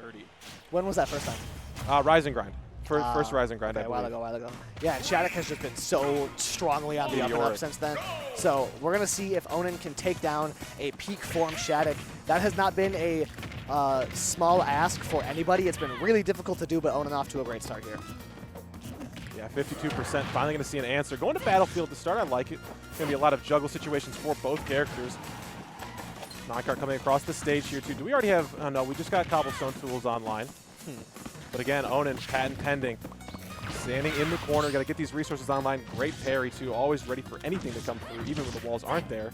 30. When was that first time? Rise and Grind. First Rise and Grind, okay, I a believe. while ago. Yeah, and SHADIC has just been so strongly on the up and up since then. So we're going to see if Onin can take down a peak form SHADIC. That has not been a small ask for anybody. It's been really difficult to do, but Onin off to a great start here. Yeah, 52%. Finally going to see an answer. Going to Battlefield to start, I like it. Going to be a lot of juggle situations for both characters. Minecart coming across the stage here, too. Do we already have... Oh, no, we just got Cobblestone Tools online. But again, Onin, patent pending. Standing in the corner, got to get these resources online. Great parry, too. Always ready for anything to come through, even when the walls aren't there.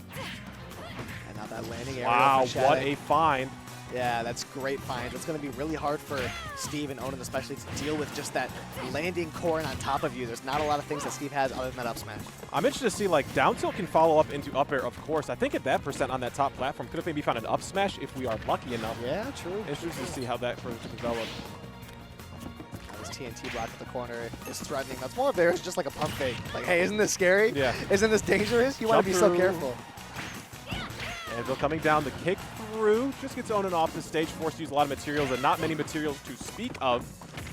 And now that landing area. Wow, for what SHADIC. a find. Yeah, that's great find. It's going to be really hard for Steve and Onin especially to deal with just that landing Corrin on top of you. There's not a lot of things that Steve has other than that up smash. I'm interested to see, like, down tilt can follow up into up air, of course. I think at that percent on that top platform, could have maybe found an up smash if we are lucky enough. Yeah, true. Interested to see how that further develop. This TNT block at the corner is threatening. That's more of theirs, just like a pump fake. Like, hey, isn't this scary? Yeah. Isn't this dangerous? You want to be so careful. Anvil coming down, the kick through, just gets Onin off the stage, forced to use a lot of materials, and not many materials to speak of.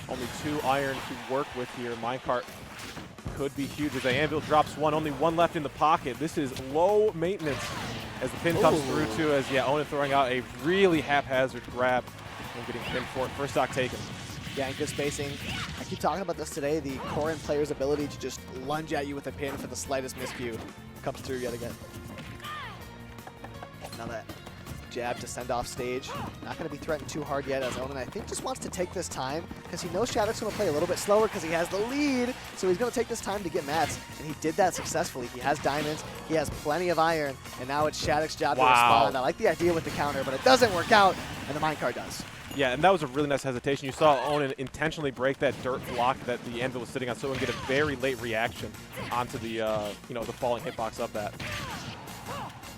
Only 2 iron to work with here. Minecart could be huge as the Anvil drops one, only 1 left in the pocket. This is low maintenance as the pin comes through too, as Onin throwing out a really haphazard grab and getting pinned for it. First stock taken. Yeah, and good spacing. I keep talking about this today, the Corrin player's ability to just lunge at you with a pin for the slightest miscue comes through yet again. Now that jab to send off stage. Not going to be threatened too hard yet, as Onin, I think, just wants to take this time because he knows SHADIC's going to play a little bit slower because he has the lead. So he's going to take this time to get mats, and he did that successfully. He has diamonds, he has plenty of iron, and now it's SHADIC's job to respond. I like the idea with the counter, but it doesn't work out, and the minecart does. Yeah, and that was a really nice hesitation. You saw Onin intentionally break that dirt block that the Anvil was sitting on, so he would get a very late reaction onto the the falling hitbox of that.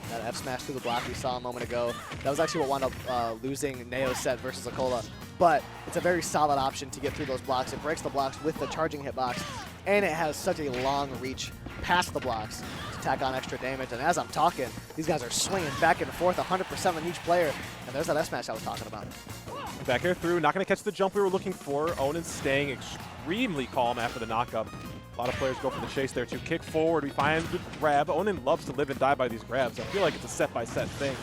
That F smash through the block we saw a moment ago. That was actually what wound up losing Neo's set versus Akola. But it's a very solid option to get through those blocks. It breaks the blocks with the charging hitbox, and it has such a long reach past the blocks to tack on extra damage. And as I'm talking, these guys are swinging back and forth 100% on each player. And there's that F smash I was talking about. Back air through, not going to catch the jump we were looking for. Onin staying extremely calm after the knockup. A lot of players go for the chase there too. Kick forward, we find the grab. Onin loves to live and die by these grabs. I feel like it's a set-by-set thing,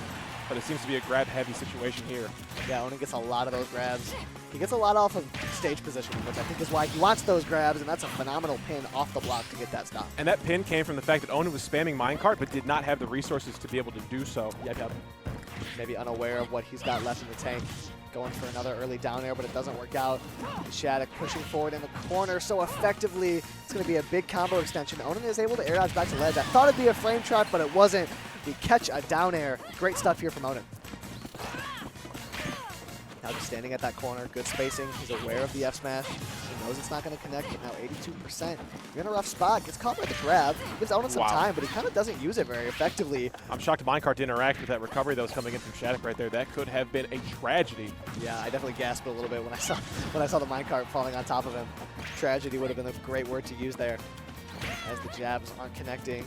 but it seems to be a grab-heavy situation here. Yeah, Onin gets a lot of those grabs. He gets a lot off of stage position, which I think is why he wants those grabs, and that's a phenomenal pin off the block to get that stop. And that pin came from the fact that Onin was spamming minecart, but did not have the resources to be able to do so. Yep. Maybe unaware of what he's got left in the tank. Going for another early down air, but it doesn't work out. SHADIC pushing forward in the corner so effectively. It's going to be a big combo extension. Onin is able to air dodge back to ledge. I thought it'd be a frame trap, but it wasn't. We catch a down air. Great stuff here from Onin. Now just standing at that corner, good spacing. He's aware of the F smash. He knows it's not going to connect, but now 82%. You're in a rough spot. Gets caught by the grab. Gives Onin some time, but he kind of doesn't use it very effectively. I'm shocked minecart didn't interact with that recovery that was coming in from SHADIC right there. That could have been a tragedy. Yeah, I definitely gasped a little bit when I saw the minecart falling on top of him. Tragedy would have been a great word to use there. As the jabs aren't connecting.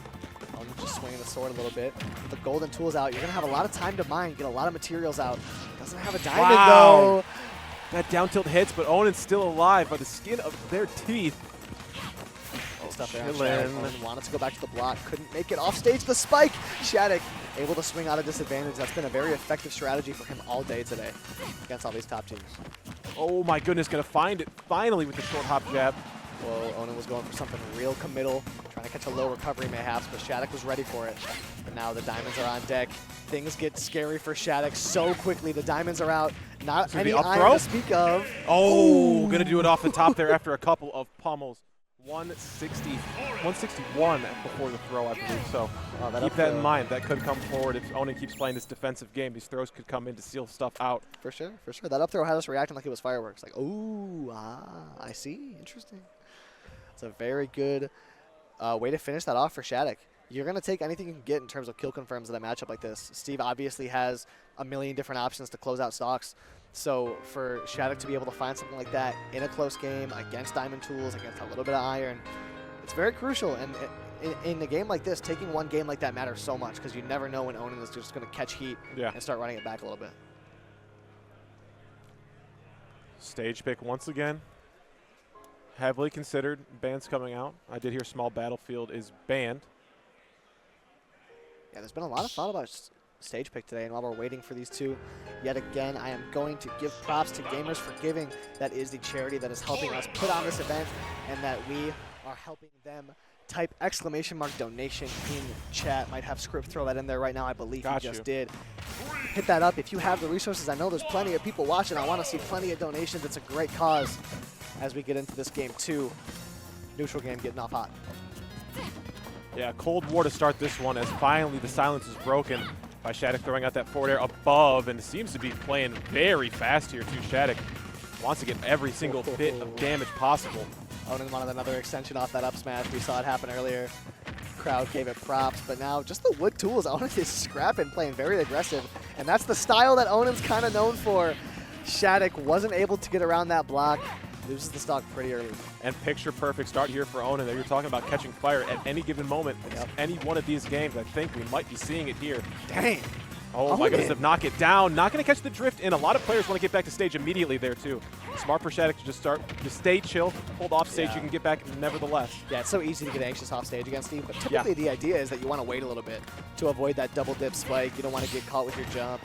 Onin just swinging the sword a little bit. With the golden tools out, you're going to have a lot of time to mine, get a lot of materials out. Doesn't have a diamond, though. That down tilt hits, but Onin's still alive by the skin of their teeth. Good stuff there on SHADIC. Onin wanted to go back to the block, couldn't make it off stage. The spike! SHADIC able to swing out of disadvantage. That's been a very effective strategy for him all day today against all these top teams. Oh my goodness, gonna find it finally with the short hop jab. Well, Onin was going for something real committal, trying to catch a low recovery mayhaps, but SHADIC was ready for it. But now the diamonds are on deck. Things get scary for SHADIC so quickly. The diamonds are out. Not any iron to speak of. Oh, gonna do it off the top there after a couple of pummels. 161 before the throw, I believe. So keep that in mind. That could come forward if Onin keeps playing this defensive game. These throws could come in to seal stuff out. For sure, for sure. That up throw had us reacting like it was fireworks. Like, ooh, I see. Interesting. It's a very good way to finish that off for SHADIC. You're going to take anything you can get in terms of kill confirms in a matchup like this. Steve obviously has a million different options to close out stocks. So for SHADIC to be able to find something like that in a close game against diamond tools, against a little bit of iron, it's very crucial. And in a game like this, taking one game like that matters so much because you never know when Onin is just going to catch heat and start running it back a little bit. Stage pick once again. Heavily considered. Bans coming out. I did hear Small Battlefield is banned. Yeah, there's been a lot of thought about stage pick today, and while we're waiting for these two, yet again, I am going to give props to Gamers for Giving. That is the charity that is helping us put on this event, and that we are helping them. Type !donation in chat. Might have Script throw that in there right now. I believe he just did. Hit that up if you have the resources. I know there's plenty of people watching. I want to see plenty of donations. It's a great cause as we get into this game 2. Neutral game getting off hot. Yeah, Cold War to start this one, as finally the silence is broken by SHADIC throwing out that forward air above, and seems to be playing very fast here too. SHADIC wants to get every single bit of damage possible. Onin wanted another extension off that up smash. We saw it happen earlier. Crowd gave it props, but now just the wood tools. Onin is scrapping, playing very aggressive, and that's the style that Onin's kind of known for. SHADIC wasn't able to get around that block. Loses the stock pretty early. And picture perfect start here for Onin. You're talking about catching fire at any given moment. Yep. Any one of these games, I think we might be seeing it here. Dang. Oh my goodness, if knock it down. Not going to catch the drift in. A lot of players want to get back to stage immediately there too. Smart for SHADIC to just stay chill, hold off stage, you can get back nevertheless. Yeah, it's so easy to get anxious off stage against Steve, but typically the idea is that you want to wait a little bit to avoid that double dip spike. You don't want to get caught with your jump.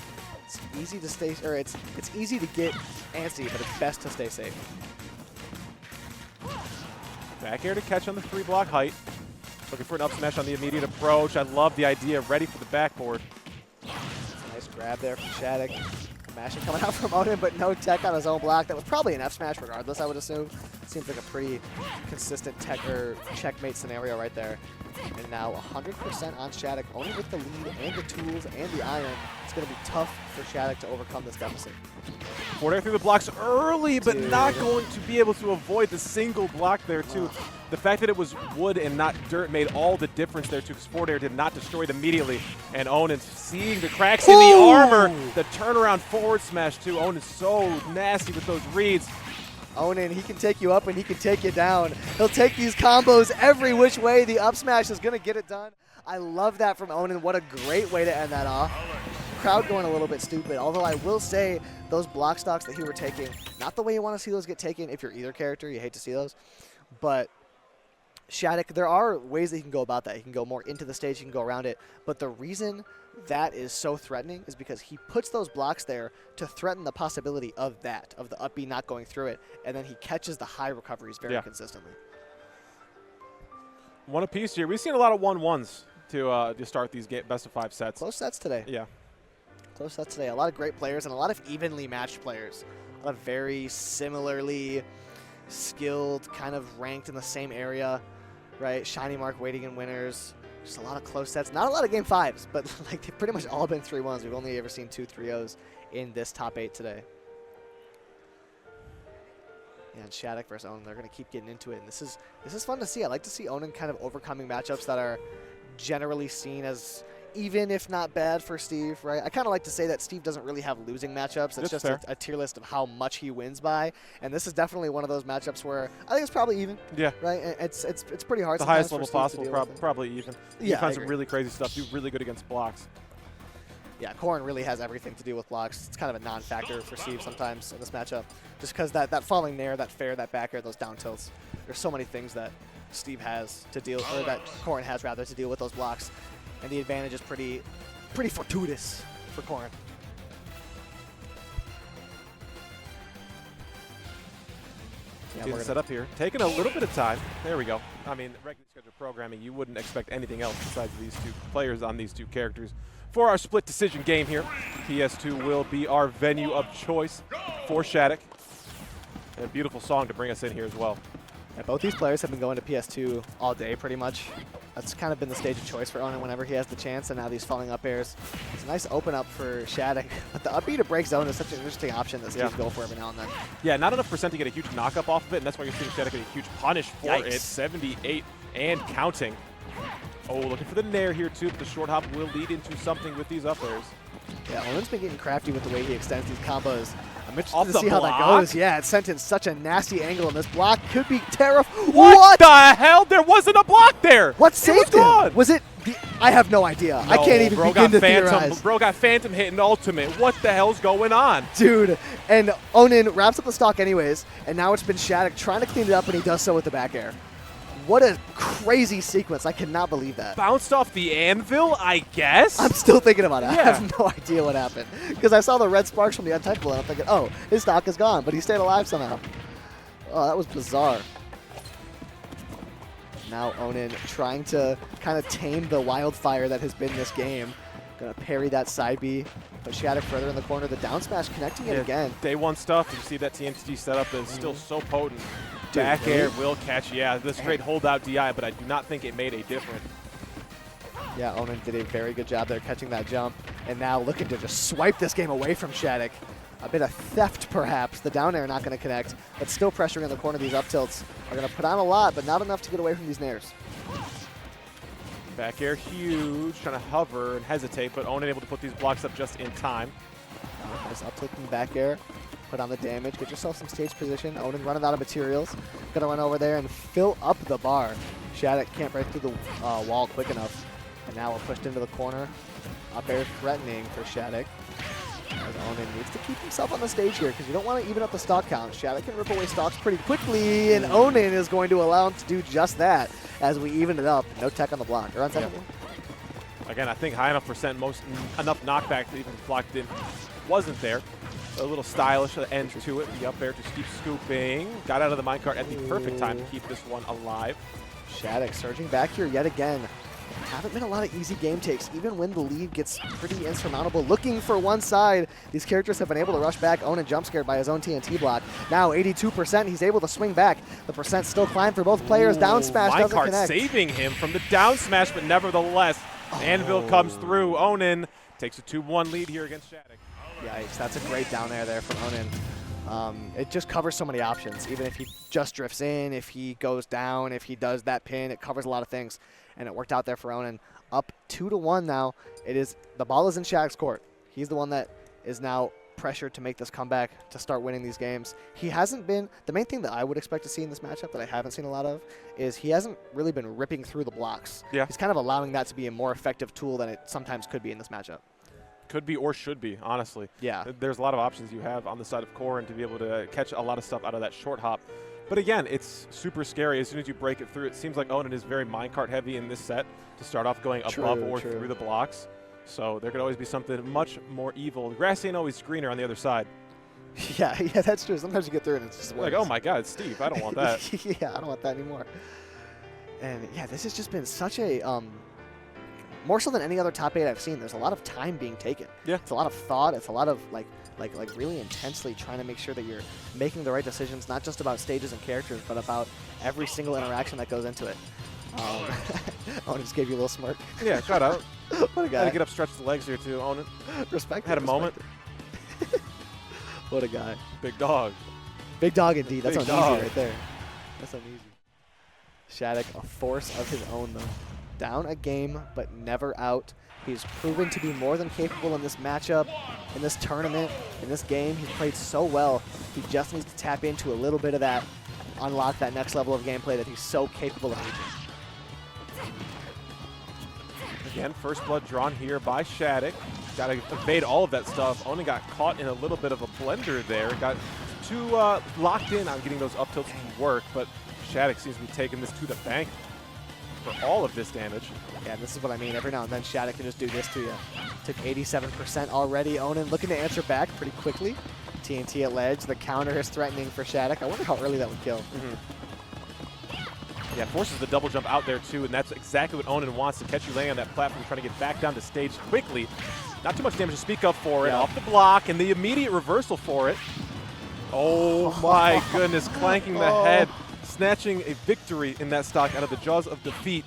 It's easy to stay, or it's easy to get antsy, but it's best to stay safe. Back air to catch on the 3-block height. Looking for an up smash on the immediate approach. I love the idea, ready for the backboard. Nice grab there from SHADIC. Mashing coming out from Onin, but no tech on his own block. That was probably an F smash regardless, I would assume. Seems like a pretty consistent tech or checkmate scenario right there. And now 100% on SHADIC, Onin with the lead and the tools and the iron. It's going to be tough for SHADIC to overcome this deficit. Forward air through the blocks early, but not going to be able to avoid the single block there too. The fact that it was wood and not dirt made all the difference there too, because forward air did not destroy it immediately. And Onin seeing the cracks in the armor, the turnaround forward smash too. Onin's so nasty with those reads. Onin, he can take you up and he can take you down. He'll take these combos every which way. The up smash is going to get it done. I love that from Onin. What a great way to end that off. Crowd going a little bit stupid, although I will say those block stocks that he were taking, not the way you want to see those get taken if you're either character. You hate to see those. But SHADIC, there are ways that he can go about that. He can go more into the stage, he can go around it. But the reason that is so threatening is because he puts those blocks there to threaten the possibility of that, of the up B not going through it, and then he catches the high recoveries very consistently. One apiece here. We've seen a lot of 1-1s to start these best of 5 sets. Close sets today. Yeah. Close sets today. A lot of great players and a lot of evenly matched players. A lot of very similarly skilled, kind of ranked in the same area, right? Shiny Mark waiting in winners. Just a lot of close sets. Not a lot of game 5s, but like they've pretty much all been 3-1s. We've only ever seen 2 3-0s in this top 8 today. And SHADIC versus Onin, they're going to keep getting into it. And this is fun to see. I like to see Onin kind of overcoming matchups that are generally seen as even if not bad for Steve, right? I kind of like to say that Steve doesn't really have losing matchups. It's just a tier list of how much he wins by. And this is definitely one of those matchups where I think it's probably even. Yeah. Right? It's pretty hard. The highest level possible, probably even. Yeah, you find some really crazy stuff. Do really good against blocks. Yeah, Corrin really has everything to do with blocks. It's kind of a non-factor for Steve sometimes in this matchup. Just because that falling nair, that fair, that back air, those down tilts. There's so many things that Steve has to deal, or that Corrin has rather, to deal with those blocks. And the advantage is pretty fortuitous for Corrin. Yeah, we're set up here. Taking a little bit of time. There we go. I mean, regular scheduled programming, you wouldn't expect anything else besides these two players on these two characters. For our split decision game here, PS2 will be our venue of choice for SHADIC. And a beautiful song to bring us in here as well. Yeah, both these players have been going to PS2 all day pretty much. That's kind of been the stage of choice for Onin whenever he has the chance, and now these falling up airs. It's a nice open up for SHADIC, but the up B to break zone is such an interesting option that Steve's go for every now and then. Yeah, not enough percent to get a huge knock-up off of it, and that's why you're seeing SHADIC get a huge punish for it. 78 and counting. Oh, looking for the nair here too, but the short hop will lead into something with these up airs. Yeah, Onin's been getting crafty with the way he extends these combos. I'm interested to see how that goes. Yeah, it's sent in such a nasty angle, and this block could be terrifying. What the hell? There wasn't a block there. What saved him? Was it I have no idea. I can't even begin to theorize. Bro got Phantom hit in Ultimate. What the hell's going on? Dude, and Onin wraps up the stock anyways, and now it's been SHADIC trying to clean it up, and he does so with the back air. What a crazy sequence. I cannot believe that. Bounced off the anvil, I guess? I'm still thinking about it. Yeah. I have no idea what happened. Because I saw the red sparks from the untouchable, and I'm thinking, oh, his stock is gone, but he stayed alive somehow. Oh, that was bizarre. Now Onin trying to kind of tame the wildfire that has been this game. Gonna parry that side B, but SHADIC further in the corner. The down smash connecting it again. Day one stuff. You see that TNT setup is still so potent. Dude, Back really? air will catch. Yeah, the straight holdout DI, but I do not think it made a difference. Yeah, Onin did a very good job there catching that jump, and now looking to just swipe this game away from SHADIC. A bit of theft, perhaps. The down air not going to connect, but still pressuring in the corner. These up tilts are going to put on a lot, but not enough to get away from these nairs. Back air huge, trying to hover and hesitate, but Onin able to put these blocks up just in time. Nice up tilt from back air. Put on the damage. Get yourself some stage position. Onin running out of materials. Gonna run over there and fill up the bar. SHADIC can't break through the wall quick enough. And now we're pushed into the corner. Up air threatening for SHADIC. As Onin needs to keep himself on the stage here because you don't want to even up the stock count. SHADIC can rip away stocks pretty quickly, and Onin is going to allow him to do just that as we even it up. No tech on the block. Or on second. Again, I think high enough percent, enough knockback to even blocked in wasn't there. A little stylish end to it. The up air just keeps scooping. Got out of the minecart at the perfect time to keep this one alive. SHADIC surging back here yet again. Haven't been a lot of easy game takes, even when the lead gets pretty insurmountable. Looking for one side, these characters have been able to rush back. Onin jump scared by his own TNT block. Now 82%, he's able to swing back. The percent still climb for both players. Down smash doesn't connect. Saving him from the down smash, but nevertheless, anvil comes through. Onin takes a 2-1 lead here against SHADIC. Yikes, that's a great down air there from Onin. It just covers so many options. Even if he just drifts in, if he goes down, if he does that pin, it covers a lot of things. And it worked out there for Onin. Up 2-1 now. The ball is in SHADIC's court. He's the one that is now pressured to make this comeback, to start winning these games. He hasn't been, the main thing that I would expect to see in this matchup that I haven't seen a lot of is he hasn't really been ripping through the blocks. Yeah. He's kind of allowing that to be a more effective tool than it sometimes could be in this matchup. Could be or should be, honestly. Yeah. There's a lot of options you have on the side of Corrin to be able to catch a lot of stuff out of that short hop. But again, it's super scary. As soon as you break it through, it seems like Onin is very minecart heavy in this set to start off going above or through the blocks. So there could always be something much more evil. The grass ain't always greener on the other side. Yeah, that's true. Sometimes you get through it and it's just worse. Like, oh my God, it's Steve. I don't want that. Yeah, I don't want that anymore. And yeah, this has just been such a, more so than any other top 8 I've seen, there's a lot of time being taken. Yeah. It's a lot of thought. It's a lot of like really intensely trying to make sure that you're making the right decisions, not just about stages and characters, but about every single interaction that goes into it. Onin just gave you a little smirk. Yeah, shout out. What a guy. Had to get up, stretch the legs here too, Onin. Respect. Had a moment. What a guy. Big dog. Big dog indeed. That's Big uneasy dog. right there. That's uneasy. SHADIC, a force of his own though. Down a game, but never out. He's proven to be more than capable in this matchup, in this tournament, in this game. He's played so well. He just needs to tap into a little bit of that, unlock that next level of gameplay that he's so capable of reaching. Again, first blood drawn here by SHADIC. Got to evade all of that stuff. Onin got caught in a little bit of a blender there. Got too locked in on getting those up tilts to work, but SHADIC seems to be taking this to the bank for all of this damage. Yeah, this is what I mean. Every now and then, SHADIC can just do this to you. Took 87% already. Onin looking to answer back pretty quickly. TNT at ledge. The counter is threatening for SHADIC. I wonder how early that would kill. Yeah, forces the double jump out there too, and that's exactly what Onin wants, to catch you laying on that platform, trying to get back down to stage quickly. Not too much damage to speak of for it. Yeah. Off the block, and the immediate reversal for it. Oh my goodness, clanking the head, snatching a victory in that stock out of the jaws of defeat.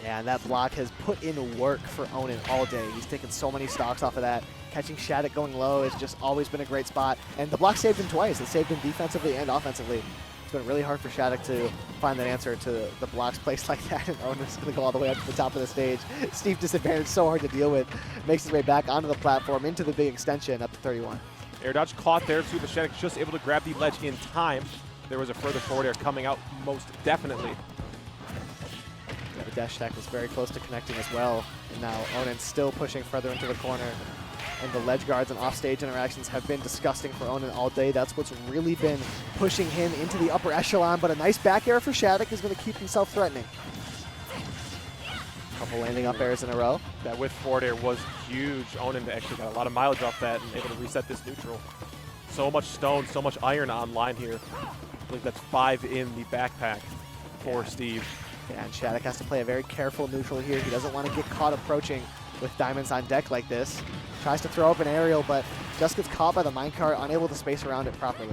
Yeah, and that block has put in work for Onin all day. He's taken so many stocks off of that. Catching SHADIC going low has just always been a great spot. And the block saved him twice. It saved him defensively and offensively. It's been really hard for SHADIC to find that answer to the blocks placed like that. And Onin's going to go all the way up to the top of the stage. Steve disadvantage, so hard to deal with. Makes his way back onto the platform, into the big extension, up to 31. Air dodge caught there too, but SHADIC just able to grab the ledge in time. There was a further forward air coming out most definitely. Yeah, the dash attack was very close to connecting as well. And now Onin still pushing further into the corner. And the ledge guards and offstage interactions have been disgusting for Onin all day. That's what's really been pushing him into the upper echelon. But a nice back air for SHADIC is going to keep himself threatening. Couple landing up airs in a row. That with forward air was huge. Onin actually got a lot of mileage off that and able to reset this neutral. So much stone, so much iron online here. I believe that's 5 in the backpack for Steve. Yeah, and SHADIC has to play a very careful neutral here. He doesn't want to get caught approaching with diamonds on deck like this. Tries to throw up an aerial, but just gets caught by the minecart, unable to space around it properly.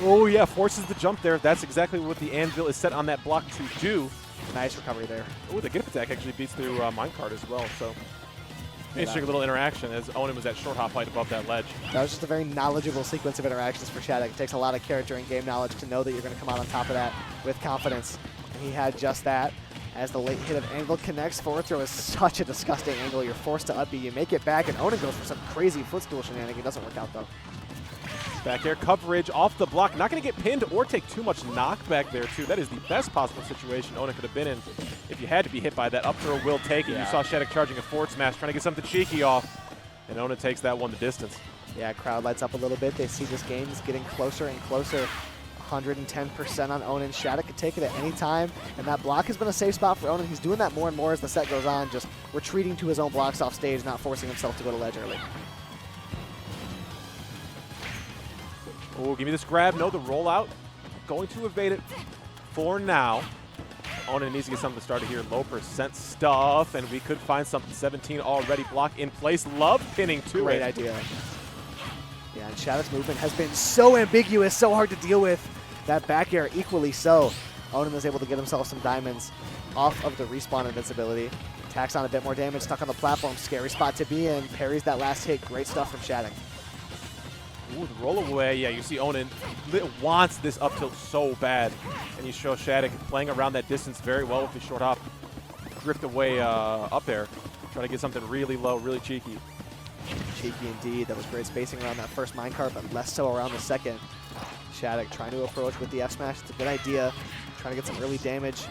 Oh yeah, forces the jump there. That's exactly what the anvil is set on that block to do. Nice recovery there. Oh, the get up attack actually beats through minecart as well, so interesting little interaction as Onin was at short hop height above that ledge. That was just a very knowledgeable sequence of interactions for SHADIC. It takes a lot of character and game knowledge to know that you're going to come out on top of that with confidence. And he had just that. As the late hit of anvil connects, forward throw is such a disgusting angle. You're forced to up B. You make it back, and Onin goes for some crazy footstool shenanigan. It doesn't work out, though. Back air coverage off the block. Not going to get pinned or take too much knockback there, too. That is the best possible situation Onin could have been in if you had to be hit by that. Up throw will take it. Yeah. You saw SHADIC charging a forward smash, trying to get something cheeky off, and Onin takes that one the distance. Yeah, crowd lights up a little bit. They see this game is getting closer and closer. 110% on Onin. SHADIC could take it at any time, and that block has been a safe spot for Onin. He's doing that more and more as the set goes on, just retreating to his own blocks off stage, not forcing himself to go to ledge early. Oh, give me this grab. No, the rollout. Going to evade it for now. Onin needs to get something started here. Low percent stuff, and we could find something. 17 already. Block in place. Love pinning to Great it. idea. Yeah, and SHADIC's movement has been so ambiguous, so hard to deal with. That back air equally so. Onin was able to get himself some diamonds off of the respawn invincibility. Tacks on a bit more damage, stuck on the platform. Scary spot to be in. Parries that last hit. Great stuff from SHADIC. Ooh, the roll away. Yeah, you see Onin wants this up tilt so bad. And you show SHADIC playing around that distance very well with the short hop. Drift away up there. Trying to get something really low, really cheeky. Cheeky indeed. That was great spacing around that first minecart, but less so around the second. SHADIC trying to approach with the F smash. It's a good idea. Trying to get some early damage.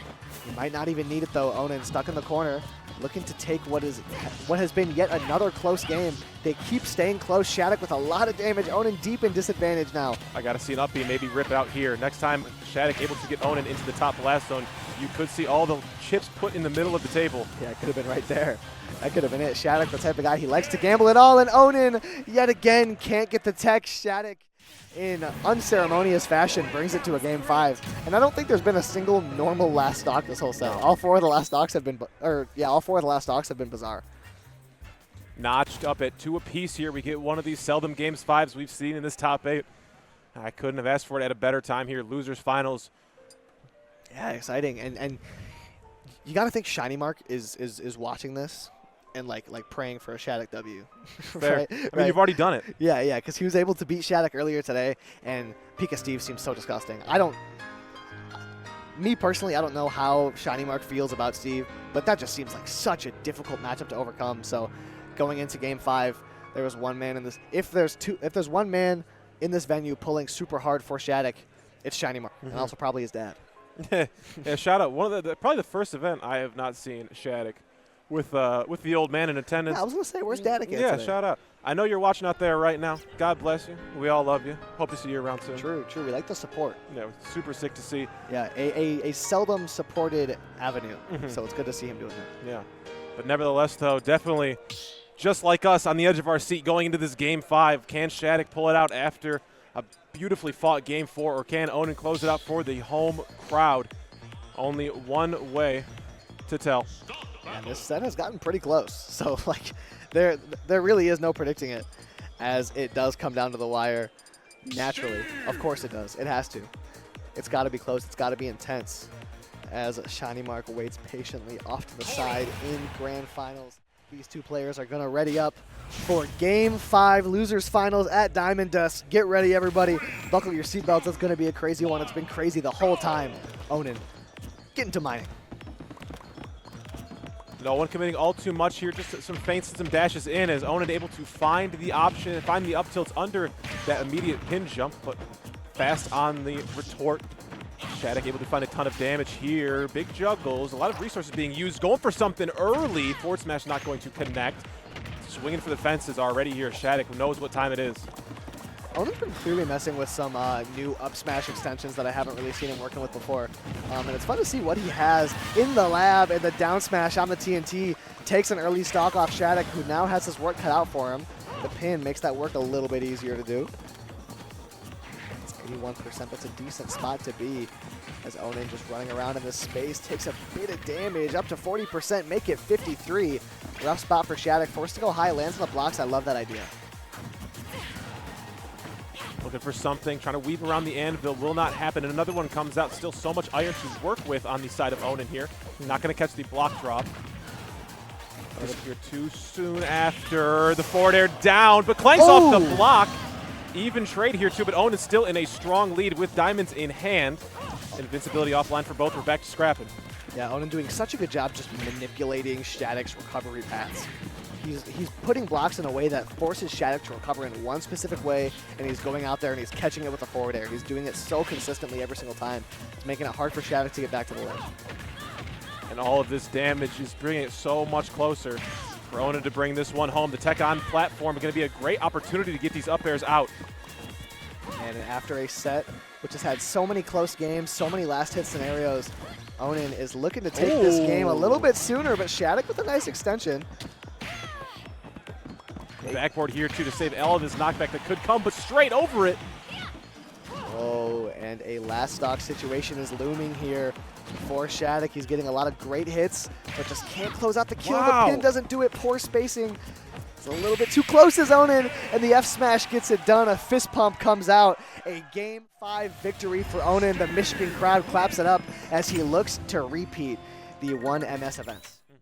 You might not even need it though. Onin stuck in the corner, looking to take what has been yet another close game. They keep staying close. SHADIC with a lot of damage. Onin deep in disadvantage now. I got to see an up B, maybe rip it out here. Next time SHADIC able to get Onin into the top blast zone, you could see all the chips put in the middle of the table. Yeah, it could have been right there. That could have been it. SHADIC, the type of guy, he likes to gamble it all, and Onin, yet again, can't get the tech. SHADIC, in unceremonious fashion, brings it to a game 5. And I don't think there's been a single normal last stock this whole set. All four of the last stocks have been, all four of the last stocks have been bizarre. Notched up at 2 apiece here. We get one of these seldom games 5s we've seen in this top 8. I couldn't have asked for it at a better time here. Losers finals. Yeah, exciting. And you got to think Shiny Mark is watching this and like praying for a SHADIC W. Fair. Right? I mean, you've already done it. Yeah, because he was able to beat SHADIC earlier today, and Pika Steve seems so disgusting. Me personally, I don't know how Shiny Mark feels about Steve, but that just seems like such a difficult matchup to overcome. So going into game 5, there was one man in this. If there's one man in this venue pulling super hard for SHADIC, it's Shiny Mark, and also probably his dad. Yeah, shout out. One of probably the first event I have not seen SHADIC with the old man in attendance. Yeah, I was gonna say, where's Dad again? Yeah, today? shout out. I know you're watching out there right now. God bless you. We all love you. Hope to see you around soon. True. We like the support. Yeah, super sick to see. Yeah, a seldom supported avenue. So it's good to see him doing that. Yeah, but nevertheless, though, definitely just like us on the edge of our seat going into this game 5. Can SHADIC pull it out after a beautifully fought game 4, or can Onin close it out for the home crowd? Only one way to tell. And this set has gotten pretty close. So like there really is no predicting it, as it does come down to the wire naturally. Of course it does. It has to. It's got to be close. It's got to be intense, as Shiny Mark waits patiently off to the side in grand finals. These two players are going to ready up for game 5 losers finals at Diamond Dust. Get ready, everybody. Buckle your seatbelts. It's going to be a crazy one. It's been crazy the whole time. Onin, get into mining. No one committing all too much here, just some feints and some dashes in, as Onin able to find the option, find the up tilts under that immediate pin jump, but fast on the retort. SHADIC able to find a ton of damage here. Big juggles, a lot of resources being used. Going for something early. Forward smash not going to connect. Swinging for the fences already here. SHADIC knows what time it is. Onin's been clearly messing with some new up smash extensions that I haven't really seen him working with before. And it's fun to see what he has in the lab, and the down smash on the TNT takes an early stock off SHADIC, who now has his work cut out for him. The pin makes that work a little bit easier to do. It's 81%, that's a decent spot to be, as Onin just running around in this space takes a bit of damage, up to 40%, make it 53. Rough spot for SHADIC, forced to go high, lands on the blocks. I love that idea. Looking for something, trying to weave around the anvil, will not happen. And another one comes out, still so much iron to work with on the side of Onin here. Not going to catch the block drop. Disappear too soon after the forward air down, but clanks off the block. Even trade here too, but Onin still in a strong lead with diamonds in hand. Invincibility offline for both. We're back to scrapping. Yeah, Onin doing such a good job just manipulating SHADIC's recovery paths. He's putting blocks in a way that forces SHADIC to recover in one specific way, and he's going out there and he's catching it with the forward air. He's doing it so consistently every single time. It's making it hard for SHADIC to get back to the ledge. And all of this damage is bringing it so much closer for Onin to bring this one home. The Tech-On platform is going to be a great opportunity to get these up airs out. And after a set which has had so many close games, so many last hit scenarios, Onin is looking to take this game a little bit sooner, but SHADIC with a nice extension. Backboard here too to save all of his knockback that could come, but straight over it. Oh, and a last stock situation is looming here for SHADIC. He's getting a lot of great hits, but just can't close out the kill. Wow. The pin doesn't do it. Poor spacing. It's a little bit too close as Onin, and the F smash gets it done. A fist pump comes out. A Game 5 victory for Onin. The Michigan crowd claps it up as he looks to repeat the 1MS events.